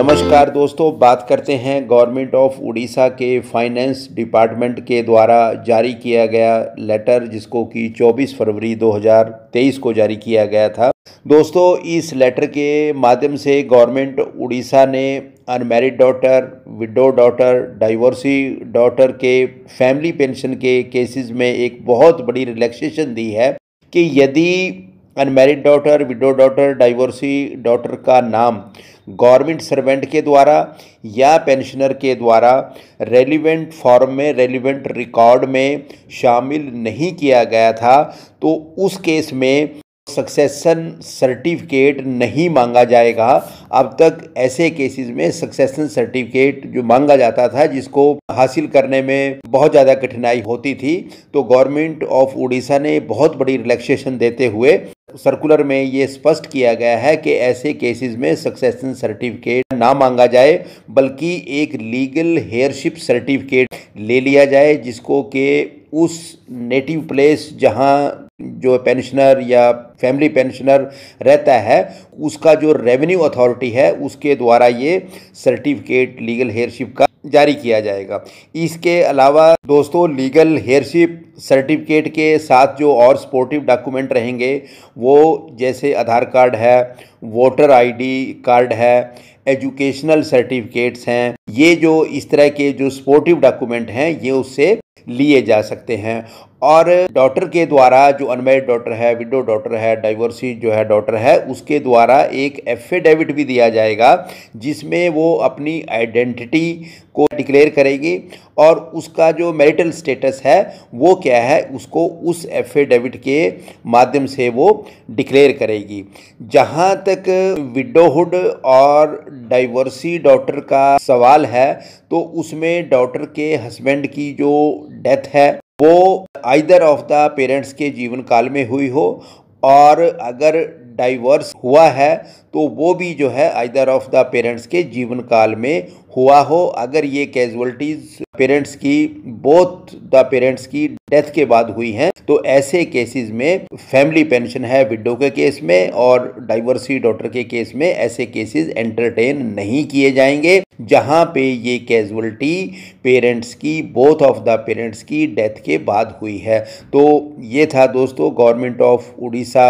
नमस्कार दोस्तों, बात करते हैं गवर्नमेंट ऑफ उड़ीसा के फाइनेंस डिपार्टमेंट के द्वारा जारी किया गया लेटर, जिसको कि 24 फरवरी 2023 को जारी किया गया था। दोस्तों, इस लेटर के माध्यम से गवर्नमेंट उड़ीसा ने unmarried daughter, window daughter, divorcee daughter के फैमिली पेंशन के केसेस में एक बहुत बड़ी रिलैक्सेशन दी है कि यदि unmarried daughter, window daughter, divorcee daughter का नाम गवर्नमेंट सर्वेंट के द्वारा या पेंशनर के द्वारा रेलिवेंट फॉर्म में, रेलिवेंट रिकॉर्ड में शामिल नहीं किया गया था, तो उस केस में सक्सेशन सर्टिफिकेट नहीं मांगा जाएगा। अब तक ऐसे केसेस में सक्सेशन सर्टिफिकेट जो मांगा जाता था, जिसको हासिल करने में बहुत ज़्यादा कठिनाई होती थी, तो गवर्नमेंट ऑफ उड़ीसा ने बहुत बड़ी रिलैक्सेशन देते हुए सर्कुलर में ये स्पष्ट किया गया है कि ऐसे केसेस में सक्सेशन सर्टिफिकेट ना मांगा जाए, बल्कि एक लीगल हेयरशिप सर्टिफिकेट ले लिया जाए, जिसको कि उस नेटिव प्लेस जहां जो पेंशनर या फैमिली पेंशनर रहता है, उसका जो रेवेन्यू अथॉरिटी है, उसके द्वारा ये सर्टिफिकेट लीगल हेयरशिप का जारी किया जाएगा। इसके अलावा दोस्तों, लीगल हेयरशिप सर्टिफिकेट के साथ जो और सपोर्टिव डॉक्यूमेंट रहेंगे, वो जैसे आधार कार्ड है, वोटर आईडी कार्ड है, एजुकेशनल सर्टिफिकेट्स हैं, ये जो इस तरह के जो सपोर्टिव डॉक्यूमेंट हैं, ये उससे लिए जा सकते हैं। और डॉटर के द्वारा, जो अनमैरिड डॉटर है, विडो डॉटर है, डाइवोर्सी जो है डॉटर है, उसके द्वारा एक एफिडेविट भी दिया जाएगा, जिसमें वो अपनी आइडेंटिटी को डिक्लेयर करेगी और उसका जो मैरिटल स्टेटस है वो क्या है, उसको उस एफिडेविट के माध्यम से वो डिक्लेयर करेगी। जहाँ तक विडोहुड और डाइवोर्सी डॉटर का सवाल है, तो उसमें डॉटर के हस्बैंड की जो डेथ है वो आइदर ऑफ द पेरेंट्स के जीवन काल में हुई हो, और अगर डाइवर्स हुआ है तो वो भी जो है आइदर ऑफ द पेरेंट्स के जीवन काल में हुआ हो। अगर ये कैजुअलिटीज पेरेंट्स की, बोथ द पेरेंट्स की डेथ के बाद हुई हैं, तो ऐसे केसेस में फैमिली पेंशन है विडो के केस में, और डाइवोर्सी डॉटर के केस में ऐसे केसेस एंटरटेन नहीं किए जाएंगे, जहां पे ये कैजुअलिटी पेरेंट्स की, बोथ ऑफ द पेरेंट्स की डेथ के बाद हुई है। तो ये था दोस्तों गवर्नमेंट ऑफ उड़ीसा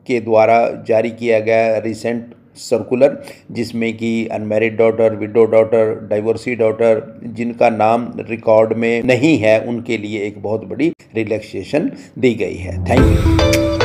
के द्वारा जारी किया गया रिसेंट सर्कुलर, जिसमें कि unmarried daughter, window daughter, divorcee daughter जिनका नाम रिकॉर्ड में नहीं है, उनके लिए एक बहुत बड़ी रिलैक्सेशन दी गई है। Thank you.